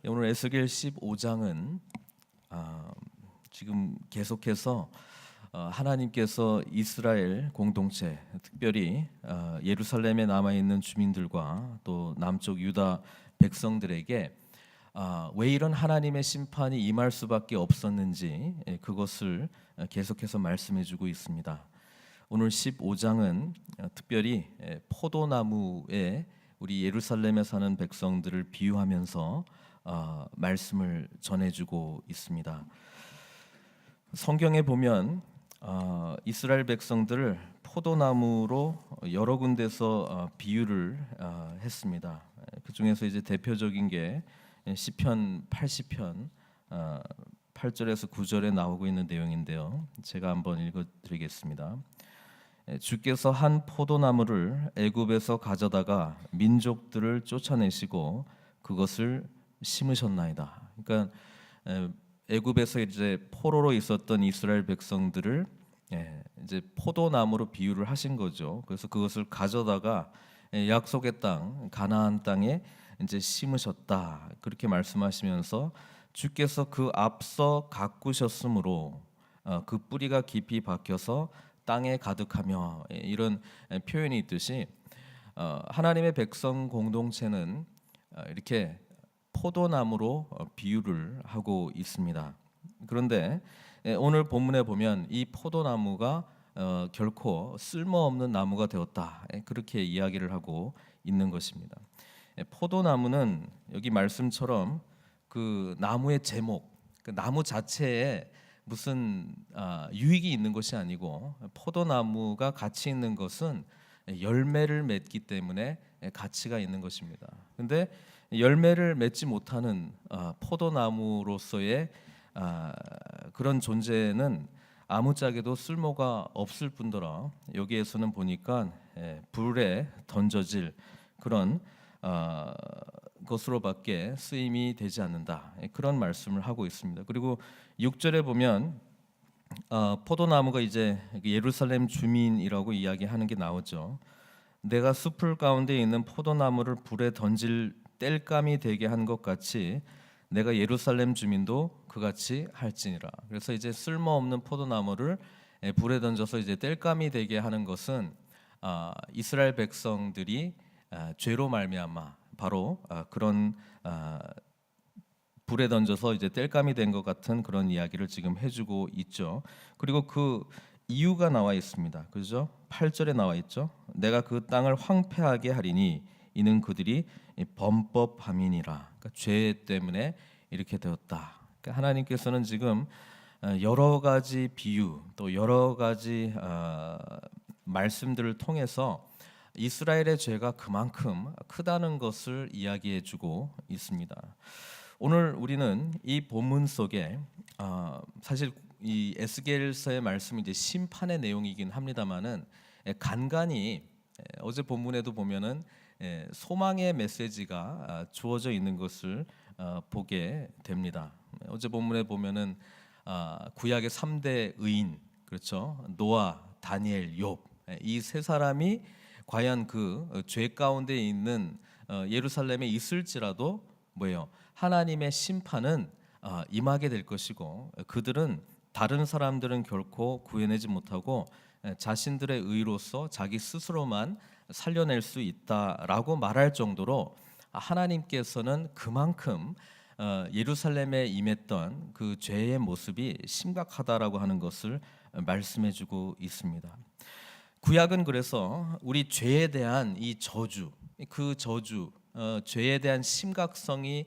오늘 에스겔 15장은 지금 계속해서 하나님께서 이스라엘 공동체, 특별히 예루살렘에 남아 있는 주민들과 또 남쪽 유다 백성들에게 왜 이런 하나님의 심판이 임할 수밖에 없었는지 그것을 계속해서 말씀해주고 있습니다. 오늘 15장은 특별히 포도나무에 우리 예루살렘에 사는 백성들을 비유하면서 말씀을 전해주고 있습니다. 성경에 보면 이스라엘 백성들을 포도나무로 여러 군데서 비유를 했습니다. 그 중에서 이제 대표적인 게 시편 80편 8절에서 9절에 나오고 있는 내용인데요. 제가 한번 읽어드리겠습니다. 주께서 한 포도나무를 애굽에서 가져다가 민족들을 쫓아내시고 그것을 심으셨나이다. 그러니까 애굽에서 이제 포로로 있었던 이스라엘 백성들을 이제 포도나무로 비유를 하신 거죠. 그래서 그것을 가져다가 약속의 땅 가나안 땅에 이제 심으셨다. 그렇게 말씀하시면서 주께서 그 앞서 가꾸셨으므로 그 뿌리가 깊이 박혀서 땅에 가득하며 이런 표현이 있듯이 하나님의 백성 공동체는 이렇게 포도나무로 비유를 하고 있습니다. 그런데 오늘 본문에 보면 이 포도나무가 결코 쓸모없는 나무가 되었다. 그렇게 이야기를 하고 있는 것입니다. 포도나무는 여기 말씀처럼 그 나무의 제목, 그 나무 자체에 무슨 유익이 있는 것이 아니고 포도나무가 가치 있는 것은 열매를 맺기 때문에 가치가 있는 것입니다. 근데 열매를 맺지 못하는 포도나무로서의 그런 존재는 아무짝에도 쓸모가 없을 뿐더러 여기에서는 보니까 불에 던져질 그런 것으로밖에 쓰임이 되지 않는다. 그런 말씀을 하고 있습니다. 그리고 6절에 보면 포도나무가 이제 예루살렘 주민이라고 이야기하는 게 나오죠. 내가 숲을 가운데 있는 포도나무를 불에 던질 땔감이 되게 한 것 같이 내가 예루살렘 주민도 그같이 할지니라. 그래서 이제 쓸모없는 포도나무를 불에 던져서 이제 땔감이 되게 하는 것은 이스라엘 백성들이 죄로 말미암아 바로 그런 불에 던져서 이제 땔감이 된 것 같은 그런 이야기를 지금 해주고 있죠. 그리고 그 이유가 나와 있습니다. 그죠? 8절에 나와 있죠. 내가 그 땅을 황폐하게 하리니 이는 그들이 범법함이니라. 그러니까 죄 때문에 이렇게 되었다. 그러니까 하나님께서는 지금 여러 가지 비유 또 여러 가지 말씀들을 통해서 이스라엘의 죄가 그만큼 크다는 것을 이야기해주고 있습니다. 오늘 우리는 이 본문 속에 사실 이 에스겔서의 말씀이 이제 심판의 내용이긴 합니다만은 간간히 어제 본문에도 보면은 소망의 메시지가 주어져 있는 것을 보게 됩니다. 어제 본문에 보면은 구약의 3대 의인, 그렇죠? 노아, 다니엘, 욥, 이 세 사람이 과연 그 죄 가운데 있는 예루살렘에 있을지라도 뭐예요? 하나님의 심판은 임하게 될 것이고 그들은 다른 사람들은 결코 구해내지 못하고 자신들의 의로서 자기 스스로만 살려낼 수 있다라고 말할 정도로 하나님께서는 그만큼 예루살렘에 임했던 그 죄의 모습이 심각하다라고 하는 것을 말씀해주고 있습니다. 구약은 그래서 우리 죄에 대한 이 저주, 그 저주, 죄에 대한 심각성이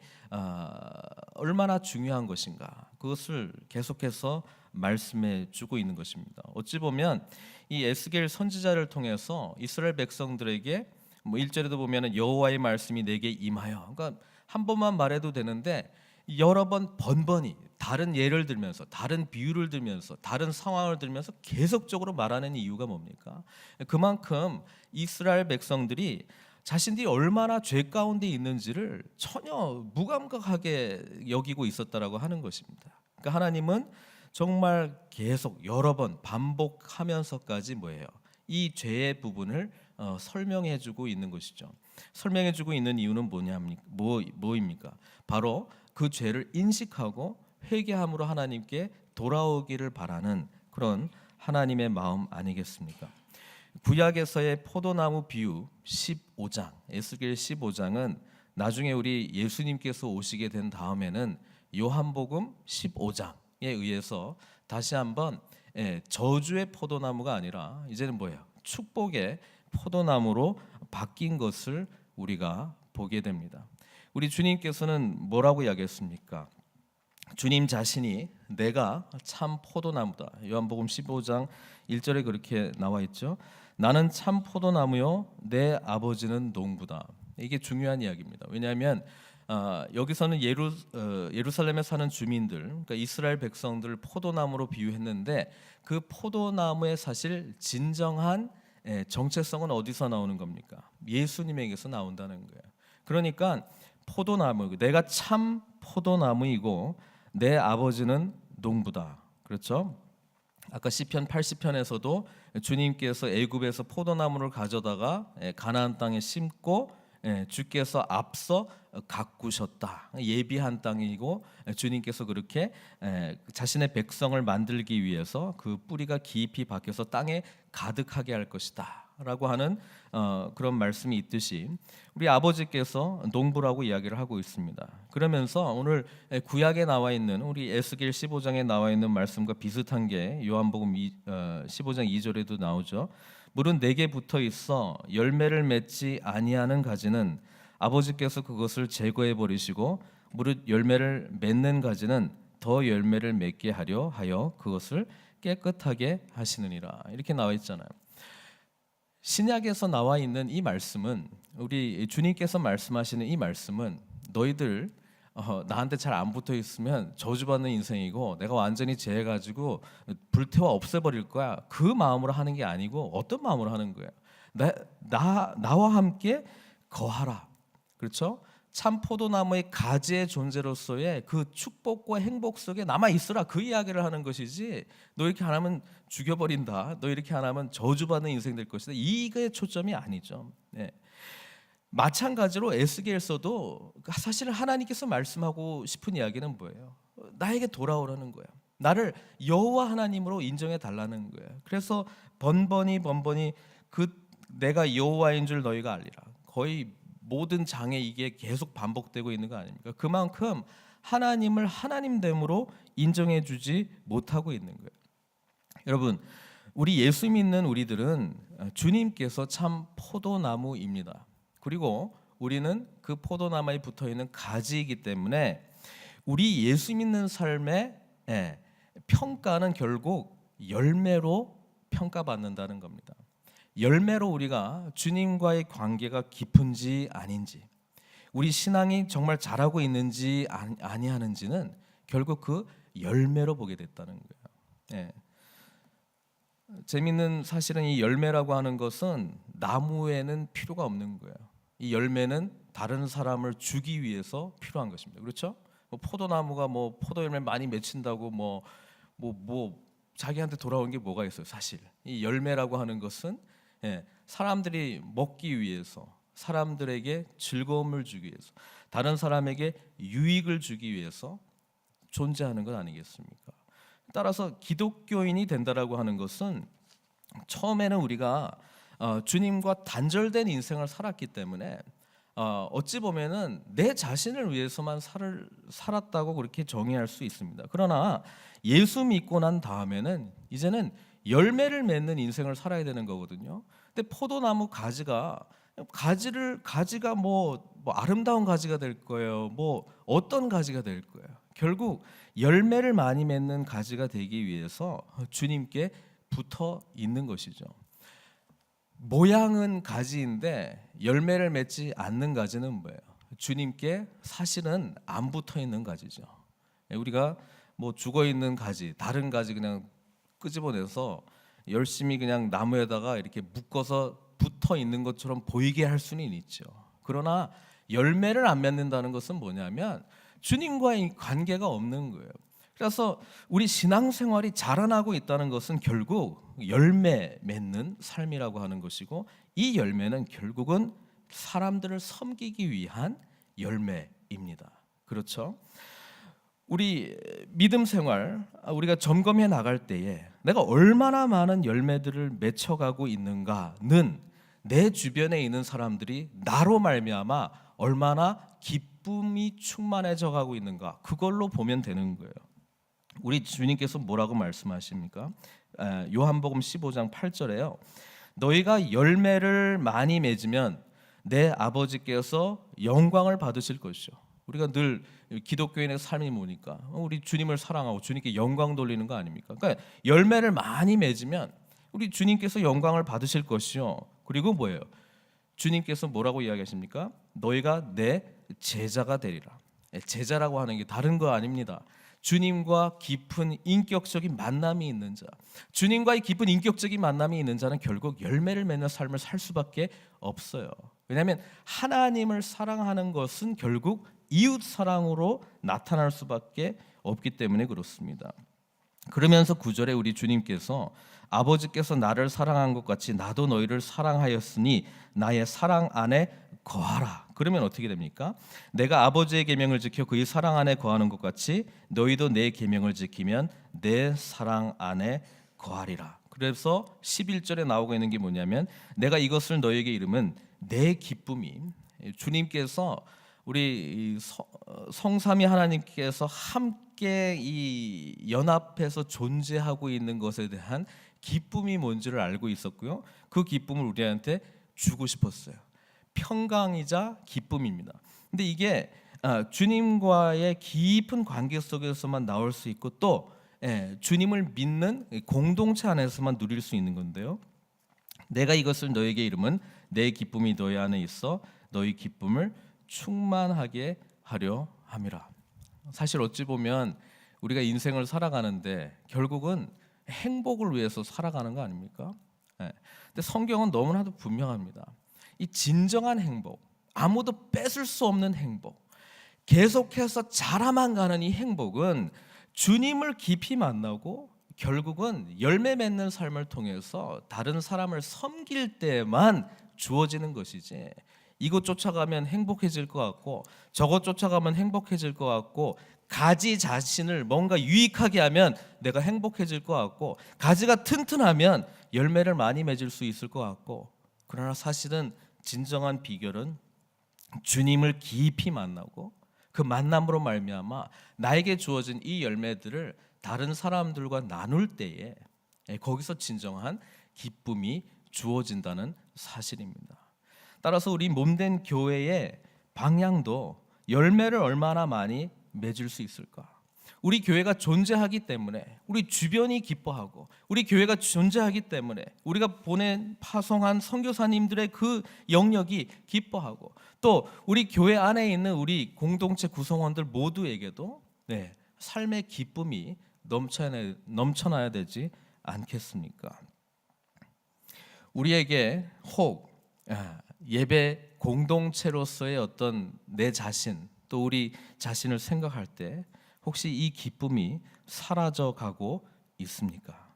얼마나 중요한 것인가 그것을 계속해서 말씀해주고 있는 것입니다. 어찌 보면 이 에스겔 선지자를 통해서 이스라엘 백성들에게 1절에도 보면은 여호와의 말씀이 내게 임하여, 그러니까 한 번만 말해도 되는데 여러 번 번번이 다른 예를 들면서 다른 비유를 들면서 다른 상황을 들면서 계속적으로 말하는 이유가 뭡니까? 그만큼 이스라엘 백성들이 자신들이 얼마나 죄 가운데 있는지를 전혀 무감각하게 여기고 있었다라고 하는 것입니다. 그러니까 하나님은 정말 계속 여러 번 반복하면서까지 뭐예요? 이 죄의 부분을 설명해주고 있는 것이죠. 설명해주고 있는 이유는 뭐입니까? 바로 그 죄를 인식하고 회개함으로 하나님께 돌아오기를 바라는 그런 하나님의 마음 아니겠습니까? 구약에서의 포도나무 비유 15장, 에스겔 15장은 나중에 우리 예수님께서 오시게 된 다음에는 요한복음 15장에 의해서 다시 한번 저주의 포도나무가 아니라 이제는 뭐예요? 축복의 포도나무로 바뀐 것을 우리가 보게 됩니다. 우리 주님께서는 뭐라고 이야기했습니까? 주님 자신이 내가 참 포도나무다. 요한복음 15장 1절에 그렇게 나와 있죠. 나는 참 포도나무요 내 아버지는 농부다. 이게 중요한 이야기입니다. 왜냐하면 여기서는 예루살렘에 사는 주민들, 그러니까 이스라엘 백성들을 포도나무로 비유했는데 그 포도나무의 사실 진정한 정체성은 어디서 나오는 겁니까? 예수님에게서 나온다는 거예요. 그러니까 포도나무, 내가 참 포도나무이고 내 아버지는 농부다. 그렇죠? 아까 시편 80편에서도 주님께서 애굽에서 포도나무를 가져다가 가나안 땅에 심고 주께서 앞서 가꾸셨다. 예비한 땅이고 주님께서 그렇게 자신의 백성을 만들기 위해서 그 뿌리가 깊이 박혀서 땅에 가득하게 할 것이다 라고 하는 그런 말씀이 있듯이 우리 아버지께서 농부라고 이야기를 하고 있습니다. 그러면서 오늘 구약에 나와 있는 우리 에스겔 15장에 나와 있는 말씀과 비슷한 게 요한복음 15장 2절에도 나오죠. 물은 내게 붙어 있어 열매를 맺지 아니하는 가지는 아버지께서 그것을 제거해 버리시고 무릇 열매를 맺는 가지는 더 열매를 맺게 하려 하여 그것을 깨끗하게 하시느니라. 이렇게 나와 있잖아요. 신약에서 나와 있는 이 말씀은 우리 주님께서 말씀하시는 이 말씀은 너희들 나한테 잘 안 붙어 있으면 저주받는 인생이고 내가 완전히 죄해가지고 불태워 없애버릴 거야. 그 마음으로 하는 게 아니고 어떤 마음으로 하는 거예요? 나와 함께 거하라. 그렇죠? 참 포도나무의 가지의 존재로서의 그 축복과 행복 속에 남아 있으라. 그 이야기를 하는 것이지. 너 이렇게 안 하면 죽여버린다. 너 이렇게 안 하면 저주받는 인생 될 것이다. 이게 초점이 아니죠. 네. 마찬가지로 에스겔서도 사실 하나님께서 말씀하고 싶은 이야기는 뭐예요? 나에게 돌아오라는 거예요. 나를 여호와 하나님으로 인정해 달라는 거예요. 그래서 번번이 그 내가 여호와인 줄 너희가 알리라. 거의 모든 장에 이게 계속 반복되고 있는 거 아닙니까? 그만큼 하나님을 하나님됨으로 인정해 주지 못하고 있는 거예요. 여러분, 우리 예수 믿는 우리들은 주님께서 참 포도나무입니다. 그리고 우리는 그 포도나무에 붙어 있는 가지이기 때문에 우리 예수 믿는 삶의 평가는 결국 열매로 평가받는다는 겁니다. 열매로 우리가 주님과의 관계가 깊은지 아닌지, 우리 신앙이 정말 잘하고 있는지 아니하는지는 결국 그 열매로 보게 됐다는 거예요. 재밌는 사실은 이 열매라고 하는 것은 나무에는 필요가 없는 거예요. 이 열매는 다른 사람을 주기 위해서 필요한 것입니다. 그렇죠? 포도나무가 포도 열매 많이 맺힌다고 자기한테 돌아온 게 뭐가 있어요? 사실 이 열매라고 하는 것은 사람들이 먹기 위해서, 사람들에게 즐거움을 주기 위해서, 다른 사람에게 유익을 주기 위해서 존재하는 것 아니겠습니까? 따라서 기독교인이 된다라고 하는 것은 처음에는 우리가 주님과 단절된 인생을 살았기 때문에 어찌 보면은 내 자신을 위해서만 살았다고 그렇게 정의할 수 있습니다. 그러나 예수 믿고 난 다음에는 이제는 열매를 맺는 인생을 살아야 되는 거거든요. 근데 포도나무 가지가 아름다운 가지가 될 거예요. 어떤 가지가 될 거예요. 결국 열매를 많이 맺는 가지가 되기 위해서 주님께 붙어 있는 것이죠. 모양은 가지인데 열매를 맺지 않는 가지는 뭐예요? 주님께 사실은 안 붙어 있는 가지죠. 우리가 죽어 있는 가지, 다른 가지 그냥 끄집어내서 열심히 그냥 나무에다가 이렇게 묶어서 붙어 있는 것처럼 보이게 할 수는 있죠. 그러나 열매를 안 맺는다는 것은 뭐냐면 주님과의 관계가 없는 거예요. 그래서 우리 신앙생활이 자라나고 있다는 것은 결국 열매 맺는 삶이라고 하는 것이고, 이 열매는 결국은 사람들을 섬기기 위한 열매입니다. 그렇죠? 우리 믿음 생활 우리가 점검해 나갈 때에 내가 얼마나 많은 열매들을 맺혀가고 있는가는 내 주변에 있는 사람들이 나로 말미암아 얼마나 기쁨이 충만해져 가고 있는가, 그걸로 보면 되는 거예요. 우리 주님께서 뭐라고 말씀하십니까? 요한복음 15장 8절에요. 너희가 열매를 많이 맺으면 내 아버지께서 영광을 받으실 것이요. 우리가 늘 기독교인의 삶이 뭐니까 우리 주님을 사랑하고 주님께 영광 돌리는 거 아닙니까? 그러니까 열매를 많이 맺으면 우리 주님께서 영광을 받으실 것이요. 그리고 뭐예요? 주님께서 뭐라고 이야기하십니까? 너희가 내 제자가 되리라. 제자라고 하는 게 다른 거 아닙니다. 주님과 깊은 인격적인 만남이 있는 자, 주님과의 깊은 인격적인 만남이 있는 자는 결국 열매를 맺는 삶을 살 수밖에 없어요. 왜냐하면 하나님을 사랑하는 것은 결국 이웃 사랑으로 나타날 수밖에 없기 때문에 그렇습니다. 그러면서 9절에 우리 주님께서 아버지께서 나를 사랑한 것 같이 나도 너희를 사랑하였으니 나의 사랑 안에 거하라. 그러면 어떻게 됩니까? 내가 아버지의 계명을 지켜 그의 사랑 안에 거하는 것 같이 너희도 내 계명을 지키면 내 사랑 안에 거하리라. 그래서 11절에 나오고 있는 게 뭐냐면 내가 이것을 너희에게 이름은 내 기쁨이, 주님께서 우리 성삼위 하나님께서 함께 이 연합해서 존재하고 있는 것에 대한 기쁨이 뭔지를 알고 있었고요. 그 기쁨을 우리한테 주고 싶었어요. 평강이자 기쁨입니다. 근데 이게 주님과의 깊은 관계 속에서만 나올 수 있고 또 주님을 믿는 공동체 안에서만 누릴 수 있는 건데요. 내가 이것을 너에게 이름은 내 기쁨이 너희 안에 있어 너희 기쁨을 충만하게 하려 함이라. 사실 어찌 보면 우리가 인생을 살아가는데 결국은 행복을 위해서 살아가는 거 아닙니까? 근데 성경은 너무나도 분명합니다. 이 진정한 행복, 아무도 뺏을 수 없는 행복, 계속해서 자라만 가는 이 행복은 주님을 깊이 만나고 결국은 열매 맺는 삶을 통해서 다른 사람을 섬길 때만 주어지는 것이지, 이것 쫓아가면 행복해질 것 같고 저것 쫓아가면 행복해질 것 같고 가지 자신을 뭔가 유익하게 하면 내가 행복해질 것 같고 가지가 튼튼하면 열매를 많이 맺을 수 있을 것 같고, 그러나 사실은 진정한 비결은 주님을 깊이 만나고 그 만남으로 말미암아 나에게 주어진 이 열매들을 다른 사람들과 나눌 때에 거기서 진정한 기쁨이 주어진다는 사실입니다. 따라서 우리 몸된 교회의 방향도 열매를 얼마나 많이 맺을 수 있을까? 우리 교회가 존재하기 때문에 우리 주변이 기뻐하고 우리 교회가 존재하기 때문에 우리가 보낸 파송한 선교사님들의 그 영역이 기뻐하고 또 우리 교회 안에 있는 우리 공동체 구성원들 모두에게도 삶의 기쁨이 넘쳐나야 되지 않겠습니까? 우리에게 혹 예배 공동체로서의 어떤 내 자신 또 우리 자신을 생각할 때 혹시 이 기쁨이 사라져가고 있습니까?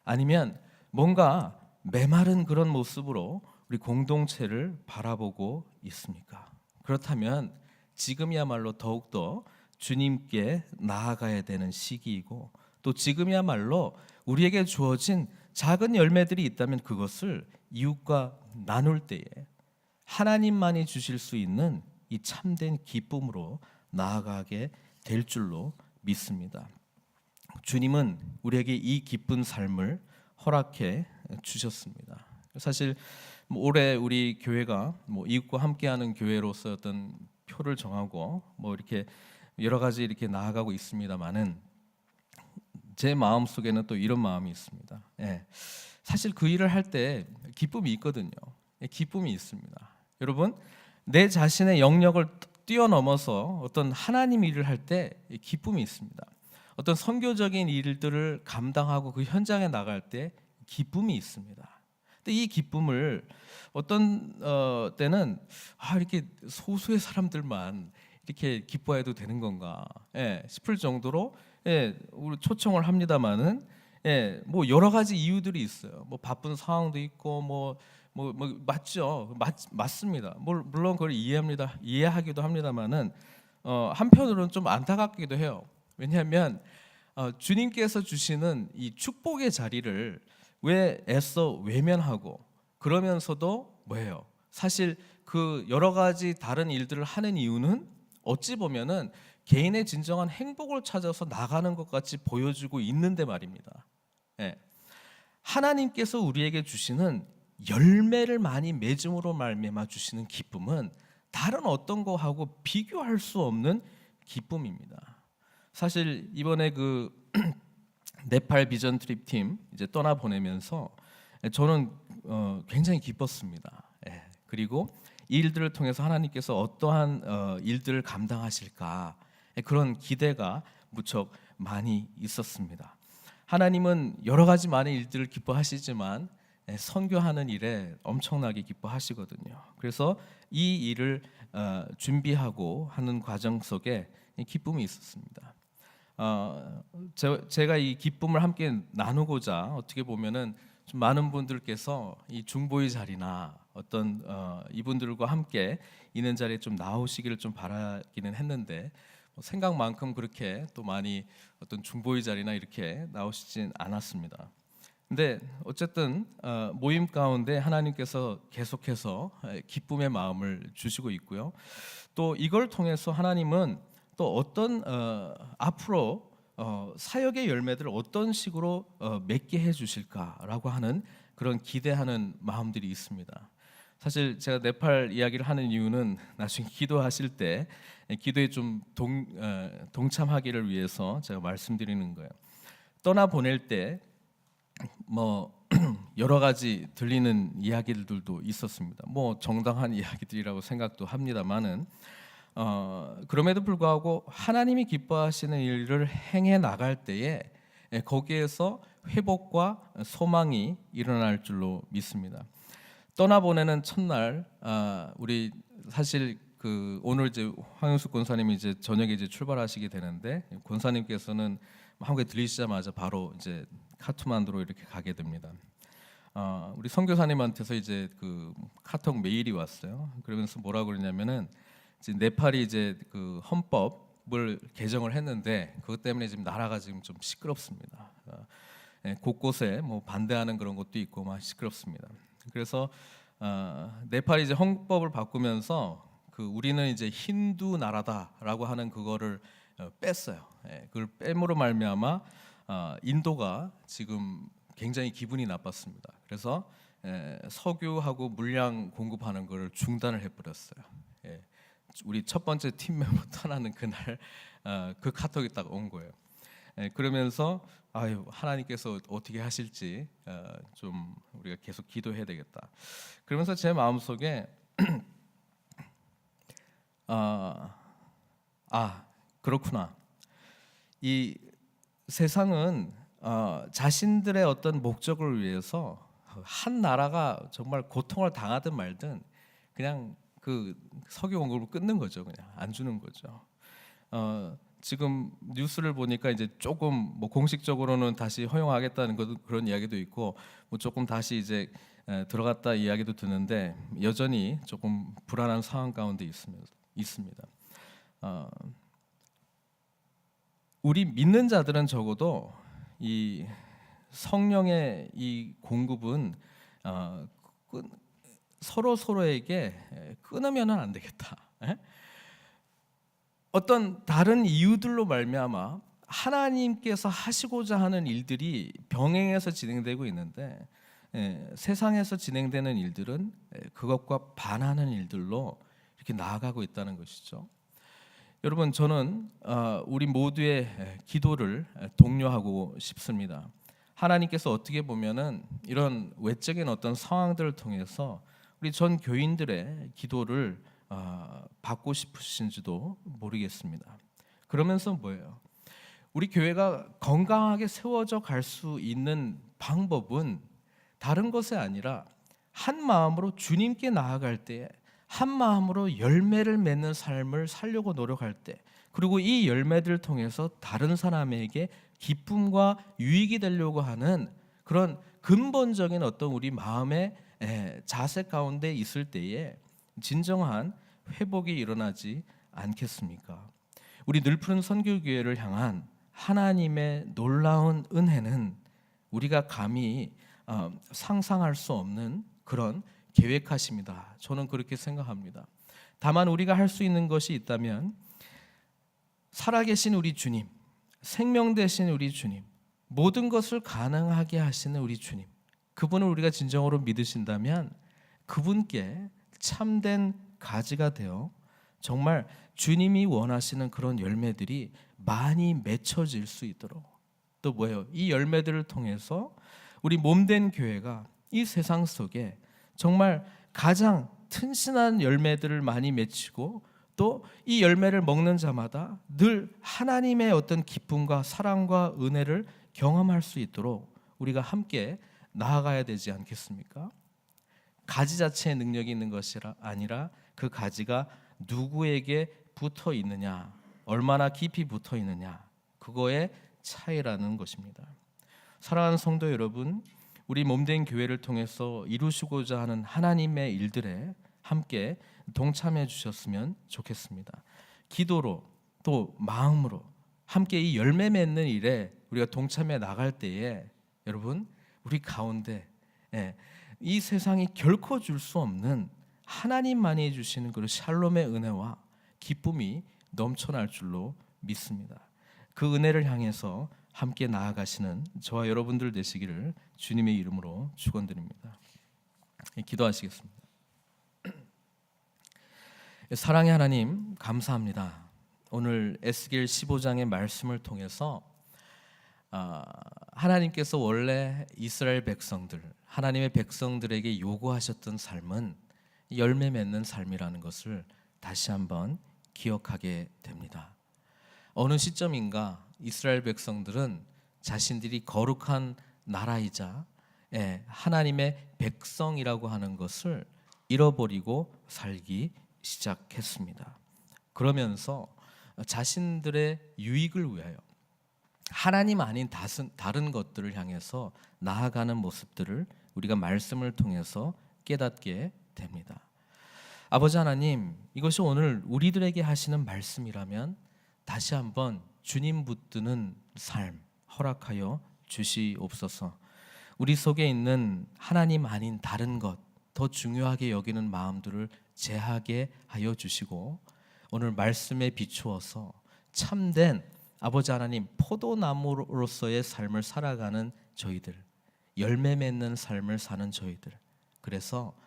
아니면 뭔가 메마른 그런 모습으로 우리 공동체를 바라보고 있습니까? 그렇다면 지금이야말로 더욱더 주님께 나아가야 되는 시기이고 또 지금이야말로 우리에게 주어진 작은 열매들이 있다면 그것을 이웃과 나눌 때에 하나님만이 주실 수 있는 이 참된 기쁨으로 나아가게 될 줄로 믿습니다. 주님은 우리에게 이 기쁜 삶을 허락해 주셨습니다. 사실 올해 우리 교회가 이웃과 함께하는 교회로서 어떤 표를 정하고 이렇게 여러 가지 이렇게 나아가고 있습니다만은 제 마음 속에는 또 이런 마음이 있습니다. 사실 그 일을 할 때 기쁨이 있거든요. 기쁨이 있습니다. 여러분, 내 자신의 영역을 뛰어넘어서 어떤 하나님 일을 할 때 기쁨이 있습니다. 어떤 선교적인 일들을 감당하고 그 현장에 나갈 때 기쁨이 있습니다. 근데 이 기쁨을 어떤 때는 이렇게 소수의 사람들만 이렇게 기뻐해도 되는 건가 싶을 정도로 우리 초청을 합니다만은 여러 가지 이유들이 있어요. 바쁜 상황도 있고 맞죠. 맞습니다. 물론 그걸 이해하기도 합니다만은 한편으로는 좀 안타깝기도 해요. 왜냐하면 주님께서 주시는 이 축복의 자리를 왜 애써 외면하고 그러면서도 뭐예요? 사실 그 여러 가지 다른 일들을 하는 이유는 어찌 보면은 개인의 진정한 행복을 찾아서 나가는 것 같이 보여주고 있는데 말입니다. 예. 하나님께서 우리에게 주시는 열매를 많이 맺음으로 말미암아 주시는 기쁨은 다른 어떤 거하고 비교할 수 없는 기쁨입니다. 사실 이번에 그 네팔 비전 트립 팀 이제 떠나 보내면서 저는 굉장히 기뻤습니다. 예. 그리고 이 일들을 통해서 하나님께서 어떠한 일들을 감당하실까 그런 기대가 무척 많이 있었습니다. 하나님은 여러 가지 많은 일들을 기뻐하시지만 선교하는 일에 엄청나게 기뻐하시거든요. 그래서 이 일을 준비하고 하는 과정 속에 기쁨이 있었습니다. 제가 이 기쁨을 함께 나누고자 어떻게 보면은 좀 많은 분들께서 이 중보의 자리나 어떤 이분들과 함께 있는 자리에 좀 나오시기를 좀 바라기는 했는데 생각만큼 그렇게 또 많이 어떤 중보의 자리나 이렇게 나오시진 않았습니다. 근데 어쨌든 모임 가운데 하나님께서 계속해서 기쁨의 마음을 주시고 있고요. 또 이걸 통해서 하나님은 또 어떤 앞으로 사역의 열매들을 어떤 식으로 맺게 해주실까라고 하는 그런 기대하는 마음들이 있습니다. 사실 제가 네팔 이야기를 하는 이유는 나중에 기도하실 때 기도에 좀 동참하기를 위해서 제가 말씀드리는 거예요. 떠나 보낼 때 뭐 여러 가지 들리는 이야기들도 있었습니다. 뭐 정당한 이야기들이라고 생각도 합니다만은 그럼에도 불구하고 하나님이 기뻐하시는 일을 행해 나갈 때에 거기에서 회복과 소망이 일어날 줄로 믿습니다. 떠나보내는 첫날 우리 사실 그 오늘 이제 황영숙 권사님이 이제 저녁에 이제 출발하시게 되는데 권사님께서는 한국에 들리시자마자 바로 이제 카트만두로 이렇게 가게 됩니다. 우리 선교사님한테서 이제 그 카톡 메일이 왔어요. 그러면서 뭐라고 그러냐면은 이제 네팔이 이제 그 헌법을 개정을 했는데 그것 때문에 지금 나라가 지금 좀 시끄럽습니다. 곳곳에 뭐 반대하는 그런 것도 있고 막 시끄럽습니다. 그래서 네팔이 이제 헌법을 바꾸면서 그 우리는 이제 힌두 나라다라고 하는 그거를 뺐어요. 그걸 뺨으로 말미암아 인도가 지금 굉장히 기분이 나빴습니다. 그래서 석유하고 물량 공급하는 것을 중단을 해버렸어요. 우리 첫 번째 팀 멤버 떠나는 그날 그 카톡이 딱 온 거예요. 그러면서 아유 하나님께서 어떻게 하실지 좀 우리가 계속 기도해야 되겠다. 그러면서 제 마음속에 그렇구나. 이 세상은 자신들의 어떤 목적을 위해서 한 나라가 정말 고통을 당하든 말든 그냥 그 석유 공급을 끊는 거죠. 그냥 안 주는 거죠. 지금 뉴스를 보니까 이제 조금 뭐 공식적으로는 다시 허용하겠다는 그런 이야기도 있고 뭐 조금 다시 이제 들어갔다 이야기도 듣는데 여전히 조금 불안한 상황 가운데 있습니다. 우리 믿는 자들은 적어도 이 성령의 이 공급은 서로에게 끊으면은 안 되겠다. 어떤 다른 이유들로 말미암아 하나님께서 하시고자 하는 일들이 병행해서 진행되고 있는데 세상에서 진행되는 일들은 그것과 반하는 일들로 이렇게 나아가고 있다는 것이죠. 여러분 저는 우리 모두의 기도를 독려하고 싶습니다. 하나님께서 어떻게 보면은 이런 외적인 어떤 상황들을 통해서 우리 전 교인들의 기도를 받고 싶으신지도 모르겠습니다. 그러면서 뭐예요? 우리 교회가 건강하게 세워져 갈 수 있는 방법은 다른 것이 아니라 한 마음으로 주님께 나아갈 때 한 마음으로 열매를 맺는 삶을 살려고 노력할 때 그리고 이 열매들을 통해서 다른 사람에게 기쁨과 유익이 되려고 하는 그런 근본적인 어떤 우리 마음의 자세 가운데 있을 때에 진정한 회복이 일어나지 않겠습니까? 우리 늘푸른 선교교회를 향한 하나님의 놀라운 은혜는 우리가 감히 상상할 수 없는 그런 계획하십니다. 저는 그렇게 생각합니다. 다만 우리가 할 수 있는 것이 있다면 살아계신 우리 주님, 생명 되신 우리 주님, 모든 것을 가능하게 하시는 우리 주님, 그분을 우리가 진정으로 믿으신다면 그분께 참된 가지가 되어 정말 주님이 원하시는 그런 열매들이 많이 맺혀질 수 있도록, 또 뭐예요? 이 열매들을 통해서 우리 몸된 교회가 이 세상 속에 정말 가장 튼실한 열매들을 많이 맺히고 또 이 열매를 먹는 자마다 늘 하나님의 어떤 기쁨과 사랑과 은혜를 경험할 수 있도록 우리가 함께 나아가야 되지 않겠습니까? 가지 자체의 능력이 있는 것이 아니라 그 가지가 누구에게 붙어 있느냐, 얼마나 깊이 붙어 있느냐, 그거의 차이라는 것입니다. 사랑하는 성도 여러분, 우리 몸된 교회를 통해서 이루시고자 하는 하나님의 일들에 함께 동참해 주셨으면 좋겠습니다. 기도로 또 마음으로 함께 이 열매 맺는 일에 우리가 동참해 나갈 때에 여러분, 우리 가운데 이 세상이 결코 줄 수 없는 하나님만이 주시는 그 샬롬의 은혜와 기쁨이 넘쳐날 줄로 믿습니다. 그 은혜를 향해서 함께 나아가시는 저와 여러분들 되시기를 주님의 이름으로 축원드립니다. 기도하시겠습니다. 사랑의 하나님, 감사합니다. 오늘 에스겔 15장의 말씀을 통해서 하나님께서 원래 이스라엘 백성들, 하나님의 백성들에게 요구하셨던 삶은 열매 맺는 삶이라는 것을 다시 한번 기억하게 됩니다. 어느 시점인가 이스라엘 백성들은 자신들이 거룩한 나라이자 하나님의 백성이라고 하는 것을 잃어버리고 살기 시작했습니다. 그러면서 자신들의 유익을 위하여 하나님 아닌 다른 것들을 향해서 나아가는 모습들을 우리가 말씀을 통해서 깨닫게 됩니다. 아버지 하나님, 이것이 오늘 우리들에게 하시는 말씀이라면 다시 한번 주님 붙드는 삶 허락하여 주시옵소서. 우리 속에 있는 하나님 아닌 다른 것, 더 중요하게 여기는 마음들을 제하게 하여 주시고 오늘 말씀에 비추어서 참된 아버지 하나님 포도나무로서의 삶을 살아가는 저희들, 열매 맺는 삶을 사는 저희들, 그래서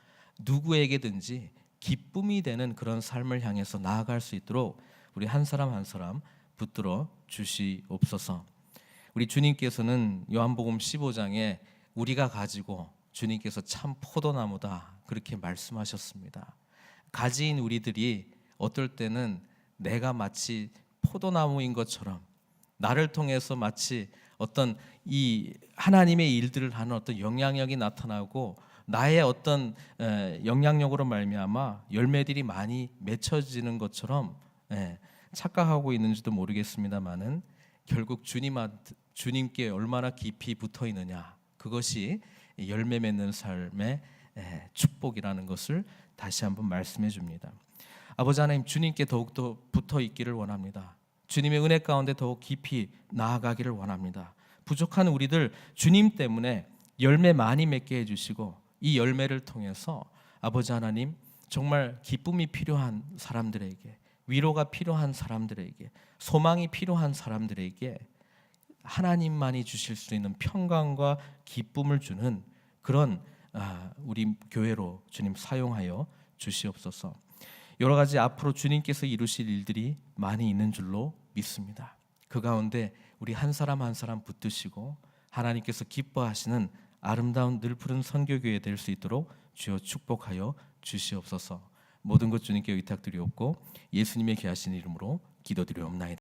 누구에게든지 기쁨이 되는 그런 삶을 향해서 나아갈 수 있도록 우리 한 사람 한 사람 붙들어 주시옵소서. 우리 주님께서는 요한복음 15장에 우리가 가지고 주님께서 참 포도나무다 그렇게 말씀하셨습니다. 가지인 우리들이 어떨 때는 내가 마치 포도나무인 것처럼 나를 통해서 마치 어떤 이 하나님의 일들을 하는 어떤 영향력이 나타나고 나의 어떤 영향력으로 말미암아 열매들이 많이 맺혀지는 것처럼 착각하고 있는지도 모르겠습니다만은 결국 주님께 얼마나 깊이 붙어 있느냐, 그것이 열매 맺는 삶의 축복이라는 것을 다시 한번 말씀해 줍니다. 아버지 하나님, 주님께 더욱더 붙어 있기를 원합니다. 주님의 은혜 가운데 더욱 깊이 나아가기를 원합니다. 부족한 우리들 주님 때문에 열매 많이 맺게 해주시고 이 열매를 통해서 아버지 하나님 정말 기쁨이 필요한 사람들에게, 위로가 필요한 사람들에게, 소망이 필요한 사람들에게 하나님만이 주실 수 있는 평강과 기쁨을 주는 그런 우리 교회로 주님 사용하여 주시옵소서. 여러 가지 앞으로 주님께서 이루실 일들이 많이 있는 줄로 믿습니다. 그 가운데 우리 한 사람 한 사람 붙드시고 하나님께서 기뻐하시는 아름다운 늘푸른 선교교회 될 수 있도록 주여 축복하여 주시옵소서. 모든 것 주님께 의탁드리옵고 예수님의 귀하신 이름으로 기도드리옵나이다.